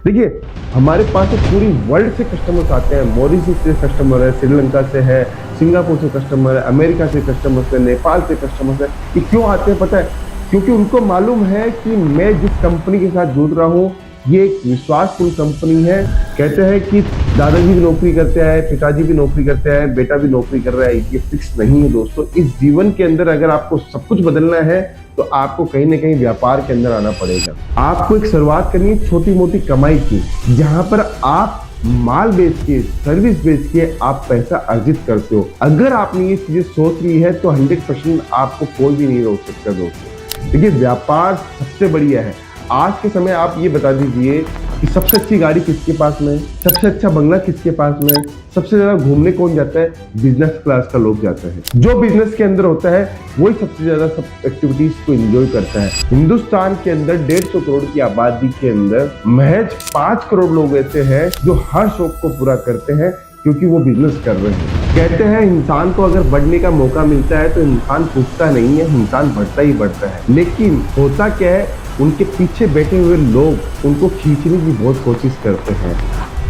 देखिए, हमारे पास तो पूरी वर्ल्ड से कस्टमर्स आते हैं। मॉरिशस से कस्टमर है, श्रीलंका से है, सिंगापुर से कस्टमर है, अमेरिका से कस्टमर्स है, नेपाल से कस्टमर्स है। ये क्यों आते हैं पता है? क्योंकि उनको मालूम है कि मैं जिस कंपनी के साथ जुड़ रहा हूँ ये एक विश्वासपूर्ण कंपनी है। कहते हैं कि दादाजी भी नौकरी करते हैं, पिताजी भी नौकरी करते हैं, बेटा भी नौकरी कर रहा है। ये फिक्स नहीं है दोस्तों। इस जीवन के अंदर अगर आपको सब कुछ बदलना है तो आपको कहीं ना कहीं व्यापार के अंदर आना पड़ेगा। आपको एक शुरुआत करनी है छोटी मोटी कमाई की, जहां पर आप माल बेच के, सर्विस बेच के आप पैसा अर्जित करते हो। अगर आपने ये चीजें सोच ली है तो 100% आपको कोई भी नहीं रोक सकता दोस्तों। देखिए, व्यापार सबसे बढ़िया है। आज के समय आप ये बता दीजिए कि सबसे अच्छी गाड़ी किसके पास में, सबसे अच्छा बंगला किसके पास में, सबसे ज्यादा घूमने कौन जाता है? बिजनेस क्लास का लोग जाता है। जो बिजनेस के अंदर होता है वही सबसे ज्यादा सब एक्टिविटीज को एंजॉय करता है। हिंदुस्तान के अंदर 150 करोड़ की आबादी के अंदर महज 5 करोड़ लोग ऐसे हैं जो हर शौक को पूरा करते हैं, क्योंकि वो बिजनेस कर रहे हैं। कहते हैं इंसान को अगर बढ़ने का मौका मिलता है तो इंसान टूटता नहीं है, इंसान बढ़ता ही बढ़ता है। लेकिन होता क्या है, उनके पीछे बैठे हुए लोग उनको खींचने की बहुत कोशिश करते हैं।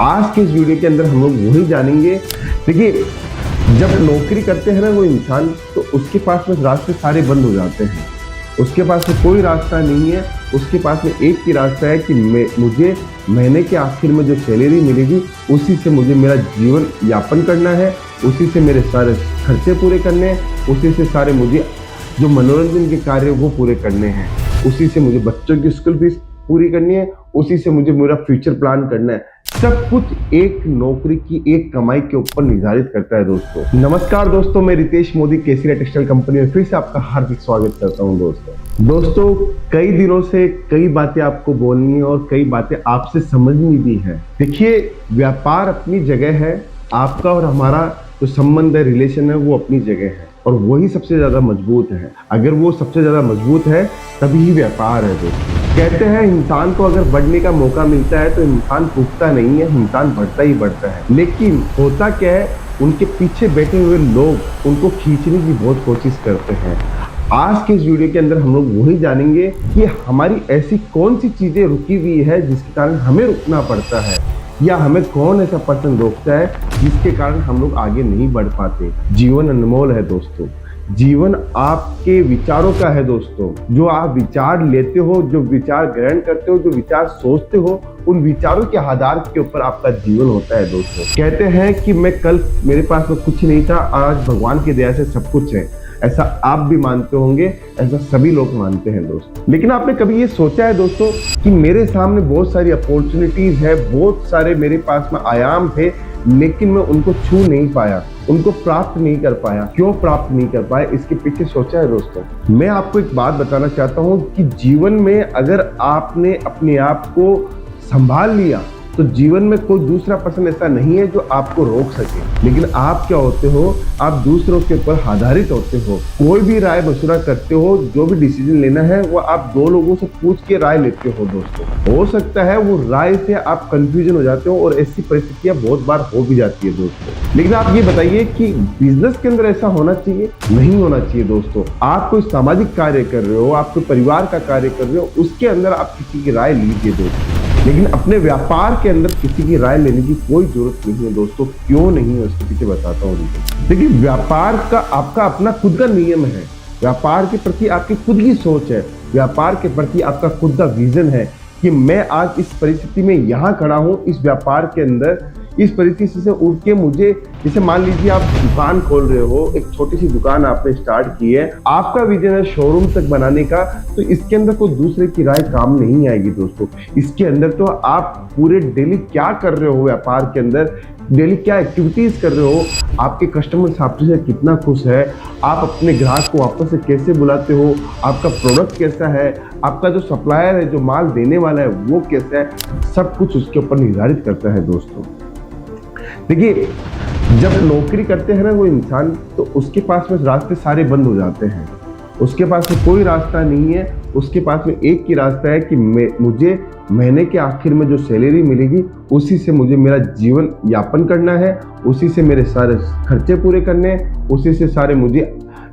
आज के इस वीडियो के अंदर हम लोग वही जानेंगे। देखिए, जब नौकरी करते हैं ना वो इंसान, तो उसके पास में रास्ते सारे बंद हो जाते हैं। उसके पास में कोई रास्ता नहीं है। उसके पास में एक ही रास्ता है कि मुझे महीने के आखिर में जो सैलरी मिलेगी उसी से मुझे मेरा जीवन यापन करना है, उसी से मेरे सारे खर्चे पूरे करने हैं, उसी से सारे मुझे जो मनोरंजन के कार्य वो पूरे करने हैं, उसी से मुझे बच्चों की स्कूल फीस पूरी करनी है, उसी से मुझे मेरा फ्यूचर प्लान करना है। सब कुछ एक नौकरी की एक कमाई के ऊपर निर्धारित करता है दोस्तों। नमस्कार दोस्तों, मैं रितेश मोदी केसरिया टेक्सटाइल कंपनी में फिर से आपका हार्दिक स्वागत करता हूं दोस्तों। कई दिनों से कई बातें आपको बोलनी है और कई बातें आपसे समझनी भी है। देखिए, व्यापार अपनी जगह है, आपका और हमारा जो संबंध है, रिलेशन है, वो अपनी जगह है और वही सबसे ज्यादा मजबूत है। अगर वो सबसे ज्यादा मजबूत है तभी ही व्यापार है दोस्तों। कहते हैं इंसान को अगर बढ़ने का मौका मिलता है तो इंसान टूटता नहीं है, इंसान बढ़ता ही बढ़ता है। लेकिन होता क्या है, उनके पीछे बैठे हुए लोग उनको खींचने की बहुत कोशिश करते हैं। आज के इस वीडियो के अंदर हम लोग वही जानेंगे कि हमारी ऐसी कौन सी चीजें रुकी हुई है जिसके कारण हमें रुकना पड़ता है, या हमें कौन ऐसा पर्सन रोकता है जिसके कारण हम लोग आगे नहीं बढ़ पाते। जीवन अनमोल है दोस्तों। जीवन आपके विचारों का है दोस्तों। जो आप विचार लेते हो, जो विचार ग्रहण करते हो, जो विचार सोचते हो, उन विचारों के आधार के ऊपर आपका जीवन होता है दोस्तों। कहते हैं कि मैं कल मेरे पास में कुछ नहीं था, आज भगवान की दया से सब कुछ है। ऐसा आप भी मानते होंगे, ऐसा सभी लोग मानते हैं दोस्तों। लेकिन आपने कभी ये सोचा है दोस्तों कि मेरे सामने बहुत सारी अपॉर्चुनिटीज है, बहुत सारे मेरे पास में आयाम थे, लेकिन मैं उनको छू नहीं पाया, उनको प्राप्त नहीं कर पाया। क्यों प्राप्त नहीं कर पाया, इसके पीछे सोचा है दोस्तों। मैं आपको एक बात बताना चाहता हूँ कि जीवन में अगर आपने अपने आप को संभाल लिया तो जीवन में कोई दूसरा पर्सन ऐसा नहीं है जो आपको रोक सके। लेकिन आप क्या होते हो, आप दूसरों के ऊपर आधारित होते हो। कोई भी राय मशुरा करते हो, जो भी डिसीजन लेना है वो आप 2 लोगों से पूछ के राय लेते हो दोस्तों। हो सकता है वो राय से आप कंफ्यूजन हो जाते हो और ऐसी परिस्थितियां बहुत बार हो भी जाती है दोस्तों। लेकिन आप ये बताइए कि बिजनेस के अंदर ऐसा होना चाहिए? नहीं होना चाहिए दोस्तों। आप कोई सामाजिक कार्य कर रहे हो, आप कोई परिवार का कार्य कर रहे हो, उसके अंदर आप किसी की राय लीजिए दोस्तों। लेकिन अपने व्यापार के अंदर किसी की राय लेने की कोई जरूरत नहीं है दोस्तों। क्यों नहीं है, उसके पीछे बताता हूँ। देखिए, व्यापार का आपका अपना खुद का नियम है, व्यापार के प्रति आपकी खुद की सोच है, व्यापार के प्रति आपका खुद का विजन है कि मैं आज इस परिस्थिति में यहाँ खड़ा हूँ, इस व्यापार के अंदर इस परिस्थिति से उठ के मुझे, जैसे मान लीजिए आप दुकान खोल रहे हो, एक छोटी सी दुकान आपने स्टार्ट की है, आपका विजन है शोरूम तक बनाने का, तो इसके अंदर कोई दूसरे की राय काम नहीं आएगी दोस्तों। इसके अंदर तो आप पूरे डेली क्या कर रहे हो, व्यापार के अंदर डेली क्या एक्टिविटीज कर रहे हो, आपके कस्टमर आपसे कितना खुश है, आप अपने ग्राहक को वापस से कैसे बुलाते हो, आपका प्रोडक्ट कैसा है, आपका जो सप्लायर है, जो माल देने वाला है वो कैसा है, सब कुछ उसके ऊपर निर्धारित करता है दोस्तों। देखिए, जब नौकरी करते हैं ना वो इंसान, तो उसके पास में रास्ते सारे बंद हो जाते हैं। उसके पास में कोई रास्ता नहीं है। उसके पास में एक ही रास्ता है कि मुझे महीने के आखिर में जो सैलरी मिलेगी उसी से मुझे मेरा जीवन यापन करना है, उसी से मेरे सारे खर्चे पूरे करने हैं, उसी से सारे मुझे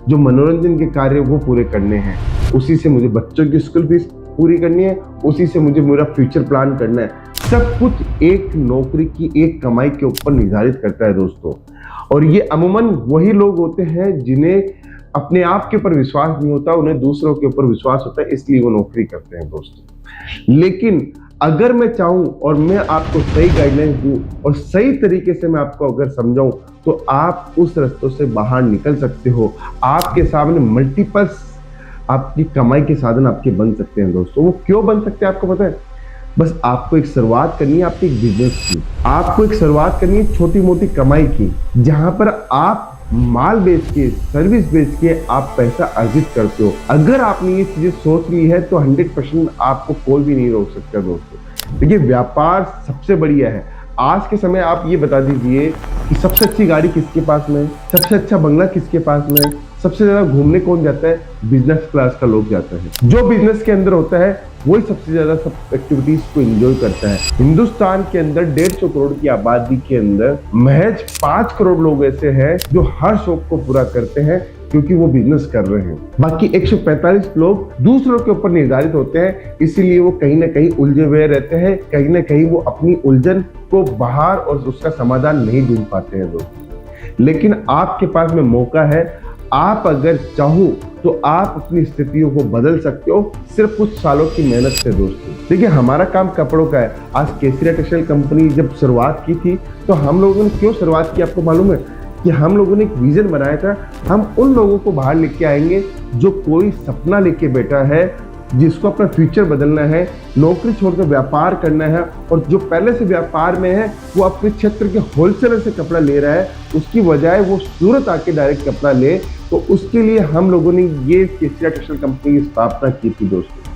जो मनोरंजन के कार्य वो पूरे करने हैं, उसी से मुझे बच्चों की स्कूल फीस पूरी करनी है, उसी से मुझे मेरा फ्यूचर प्लान करना है। सब कुछ एक नौकरी की एक कमाई के ऊपर निर्धारित करता है दोस्तों। और ये अमूमन वही लोग होते हैं जिन्हें अपने आप के ऊपर विश्वास नहीं होता, उन्हें दूसरों के ऊपर विश्वास होता है, इसलिए वो नौकरी करते हैं दोस्तों। लेकिन अगर मैं चाहूं और मैं आपको सही गाइडलाइंस दूं और सही तरीके से मैं आपको अगर समझाऊं, तो आप उस रास्तों से बाहर निकल सकते हो। आपके सामने मल्टीपल्स आपकी कमाई के साधन आपके बन सकते हैं दोस्तों। वो क्यों बन सकते हैं आपको पता है? बस आपको एक शुरुआत करनी है, आपके एक बिजनेस की। आपको एक शुरुआत करनी है छोटी मोटी कमाई की, जहां पर आप माल बेच के, सर्विस बेच के आप पैसा अर्जित करते हो। अगर आपने ये चीजें सोच ली है तो 100% आपको कोई भी नहीं रोक सकता दोस्तों। देखिए, व्यापार सबसे बढ़िया है। आज के समय आप ये बता दीजिए कि सबसे अच्छी गाड़ी किसके पास में है, सबसे अच्छा बंगला किसके पास में है, सबसे ज्यादा घूमने कौन जाता है? बिजनेस क्लास का लोग जाता है। जो बिजनेस के अंदर होता है वही सबसे ज्यादा सब एक्टिविटीज को एंजॉय करता है। हिंदुस्तान के अंदर 150 करोड़ की आबादी के अंदर महज 5 करोड़ लोग ऐसे हैं जो हर शौक को पूरा करते हैं, क्योंकि वो बिजनेस कर रहे हैं। बाकी 145 लोग दूसरों के ऊपर निर्धारित होते हैं, इसीलिए वो कहीं ना कहीं उलझे हुए रहते हैं। कहीं ना कहीं वो अपनी उलझन को बाहर और उसका समाधान नहीं ढूंढ पाते हैं दोस्तों। लेकिन आपके पास में मौका है। आप अगर चाहो तो आप अपनी स्थितियों को बदल सकते हो, सिर्फ कुछ सालों की मेहनत से दोस्तों। देखिए, हमारा काम कपड़ों का है। आज केसरिया टेक्सटाइल कंपनी जब शुरुआत की थी, तो हम लोगों ने क्यों शुरुआत की आपको मालूम है? कि हम लोगों ने एक विजन बनाया था। हम उन लोगों को बाहर लेके आएंगे जो कोई सपना लेके बैठा है, जिसको अपना फ्यूचर बदलना है, नौकरी छोड़कर व्यापार करना है, और जो पहले से व्यापार में है वो अपने क्षेत्र के होलसेलर से कपड़ा ले रहा है, उसकी बजाय वो सूरत आके डायरेक्ट कपड़ा ले। तो उसके लिए हम लोगों ने ये केसरिया टेक्सटाइल कंपनी की स्थापना की थी दोस्तों।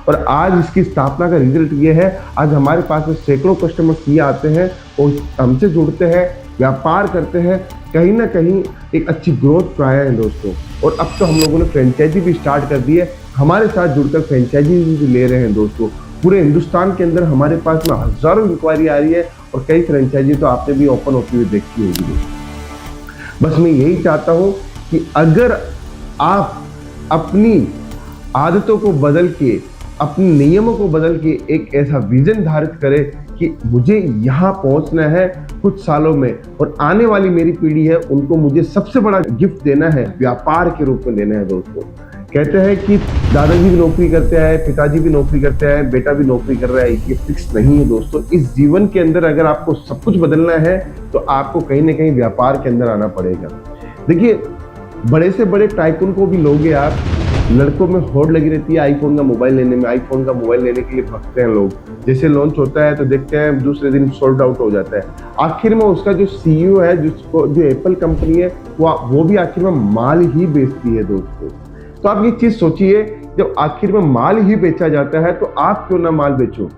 और आज इसकी स्थापना का रिजल्ट ये है, आज हमारे पास में सैकड़ों कस्टमर्स ये आते हैं और हमसे जुड़ते हैं, व्यापार करते हैं, कहीं ना कहीं एक अच्छी ग्रोथ पाया है दोस्तों। और अब तो हम लोगों ने फ्रेंचाइजी भी स्टार्ट कर दी है। हमारे साथ जुड़कर फ्रेंचाइजी भी ले रहे हैं दोस्तों। पूरे हिंदुस्तान के अंदर हमारे पास में हजारों इंक्वायरी आ रही है, और कई फ्रेंचाइजी तो आपने भी ओपन होती हुई देखी होगी दोस्तों। बस मैं यही चाहता हूँ कि अगर आप अपनी आदतों को बदल के, अपने नियमों को बदल के एक ऐसा विजन धारित करें कि मुझे यहाँ पहुँचना है कुछ सालों में, और आने वाली मेरी पीढ़ी है उनको मुझे सबसे बड़ा गिफ्ट देना है, व्यापार के रूप में देना है दोस्तों। कहते हैं कि दादाजी भी नौकरी करते हैं, पिताजी भी नौकरी करते हैं, बेटा भी नौकरी कर रहा है, ये फिक्स नहीं है दोस्तों। इस जीवन के अंदर अगर आपको सब कुछ बदलना है तो आपको कहीं ना कहीं व्यापार के अंदर आना पड़ेगा। देखिए, बड़े से बड़े टाइकून को भी लोगे आप, लड़कों में होड़ लगी रहती है आईफोन का मोबाइल लेने में। आईफोन का मोबाइल लेने के लिए भागते हैं लोग। जैसे लॉन्च होता है तो देखते हैं दूसरे दिन सोल्ड आउट हो जाता है। आखिर में उसका जो सीईओ है, जो एप्पल कंपनी है, वो भी आखिर में माल ही बेचती है दोस्तों। तो आप ये चीज सोचिए, जब आखिर में माल ही बेचा जाता है तो आप क्यों ना माल बेचो?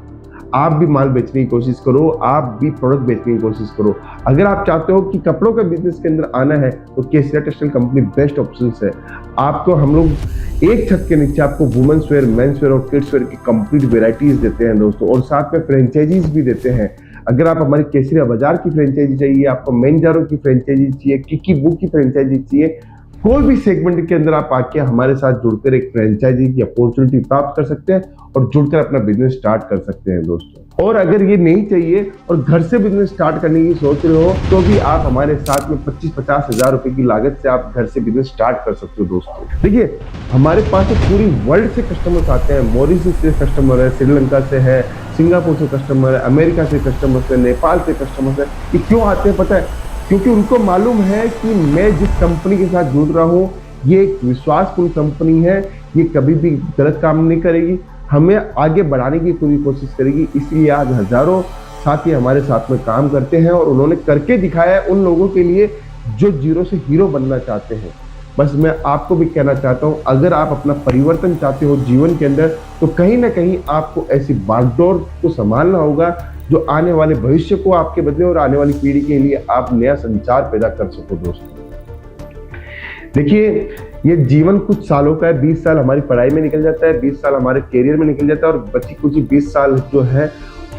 आप भी माल बेचने की कोशिश करो, आप भी प्रोडक्ट बेचने की कोशिश करो। अगर आप चाहते हो कि कपड़ों के बिजनेस के अंदर आना है तो केसरिया टेक्सटाइल कंपनी बेस्ट ऑप्शन है। आपको हम लोग एक छत के नीचे आपको वुमेन्स वेयर, मेंस वेयर और किड्स वेयर की कंप्लीट वेराइटीज देते हैं दोस्तों, और साथ में फ्रेंचाइजीज भी देते हैं। अगर आप हमारी केसरिया बाजार की फ्रेंचाइजी चाहिए, आपको मेंजारो की फ्रेंचाइजी चाहिए, किकी बुक की फ्रेंचाइजी चाहिए, कोई भी सेगमेंट के अंदर आप आके हमारे साथ जुड़कर एक फ्रेंचाइजी की अपॉर्चुनिटी प्राप्त कर सकते हैं और जुड़कर अपना बिजनेस स्टार्ट कर सकते हैं दोस्तों। और अगर ये नहीं चाहिए और घर से बिजनेस स्टार्ट करने की सोच रहे हो, तो भी आप हमारे साथ में 25-50 हजार रुपए की लागत से आप घर से बिजनेस स्टार्ट कर सकते हो दोस्तों। देखिए, हमारे पास तो पूरी वर्ल्ड से कस्टमर्स आते हैं। मॉरिशस से कस्टमर है, श्रीलंका से है, सिंगापुर से कस्टमर है, अमेरिका से कस्टमर्स है, नेपाल से कस्टमर्स है। ये क्यों आते हैं पता है? क्योंकि उनको मालूम है कि मैं जिस कंपनी के साथ जुड़ रहा हूँ ये एक विश्वासपूर्ण कंपनी है, ये कभी भी गलत काम नहीं करेगी, हमें आगे बढ़ाने की पूरी कोशिश करेगी। इसलिए आज हजारों साथी हमारे साथ में काम करते हैं, और उन्होंने करके दिखाया है उन लोगों के लिए जो जीरो से हीरो बनना चाहते हैं। बस मैं आपको भी कहना चाहता हूँ, अगर आप अपना परिवर्तन चाहते हो जीवन के अंदर, तो कहीं ना कहीं आपको ऐसी बागडोर को संभालना होगा जो आने वाले भविष्य को आपके बदले और आने वाली पीढ़ी के लिए आप नया संचार पैदा कर सको दोस्तों। देखिए, ये जीवन कुछ सालों का है। 20 साल हमारी पढ़ाई में निकल जाता है, 20 साल हमारे करियर में निकल जाता है, और बची कुछ 20 साल जो है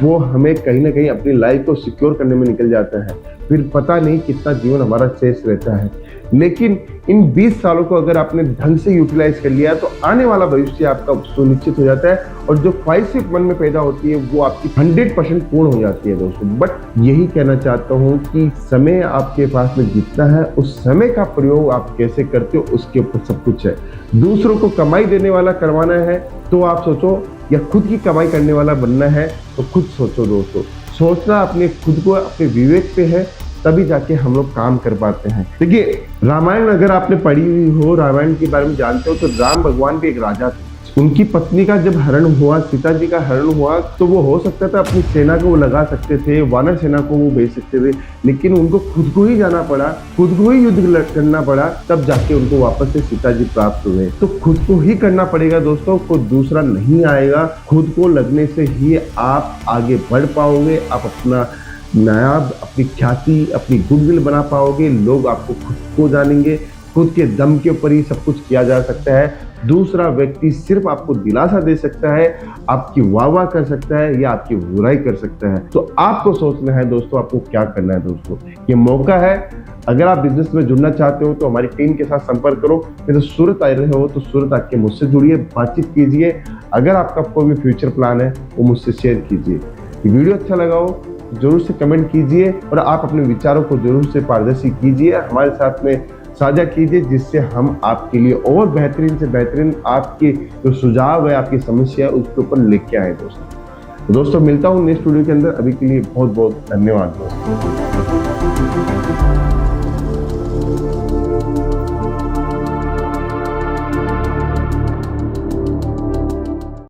वो हमें कहीं ना कहीं अपनी लाइफ को सिक्योर करने में निकल जाता है। फिर पता नहीं कितना जीवन हमारा शेष रहता है। लेकिन इन 20 सालों को अगर आपने ढंग से यूटिलाइज कर लिया तो आने वाला भविष्य आपका सुनिश्चित हो जाता है और जो ख्वाहिशें मन में पैदा होती है वो आपकी 100% पूर्ण हो जाती है दोस्तों। बट यही कहना चाहता हूँ कि समय आपके पास में जितना है उस समय का प्रयोग आप कैसे करते हो उसके ऊपर सब कुछ है। दूसरों को कमाई देने वाला करवाना है तो आप सोचो, या खुद की कमाई करने वाला बनना है तो खुद सोचो दोस्तों। सोचना अपने खुद को, अपने विवेक पे है, तभी जाके हम लोग काम कर पाते हैं। देखिए, रामायण अगर आपने पढ़ी हुई हो, रामायण के बारे में जानते हो, तो राम भगवान भी एक राजा थे। उनकी पत्नी का जब हरण हुआ, सीता जी का हरण हुआ, तो वो हो सकता था अपनी सेना को वो लगा सकते थे, वानर सेना को वो भेज सकते थे, लेकिन उनको खुद को ही जाना पड़ा, खुद को ही युद्ध करना पड़ा, तब जाके उनको वापस से सीता जी प्राप्त हुए। तो खुद को ही करना पड़ेगा दोस्तों, कोई दूसरा नहीं आएगा। खुद को लगने से ही आप आगे बढ़ पाओगे, आप अपना नायाब, अपनी ख्याति, अपनी गुडविल बना पाओगे। लोग आपको खुद को जानेंगे, खुद के दम के ऊपर ही सब कुछ किया जा सकता है। दूसरा व्यक्ति सिर्फ आपको दिलासा दे सकता है, आपकी वाह कर सकता है या आपकी बुराई कर सकता है। तो आपको सोचना है दोस्तों, आपको क्या करना है दोस्तों। ये मौका है, अगर आप बिजनेस में जुड़ना चाहते हो तो हमारी टीम के साथ संपर्क करो। नहीं तो सूरत आ रहे हो तो सूरत आके मुझसे जुड़िए, बातचीत कीजिए। अगर आपका कोई भी फ्यूचर प्लान है वो मुझसे शेयर कीजिए। ये वीडियो अच्छा लगा हो जरूर से कमेंट कीजिए और आप अपने विचारों को जरूर से पारदर्शी कीजिए, हमारे साथ में साझा कीजिए, जिससे हम आपके लिए और बेहतरीन से बेहतरीन आपके जो सुझाव है, आपकी समस्या है, उसके ऊपर लेके आए दोस्तों। दोस्तों मिलता हूँ नेक्स्ट वीडियो के अंदर। अभी के लिए बहुत बहुत धन्यवाद दोस्तों।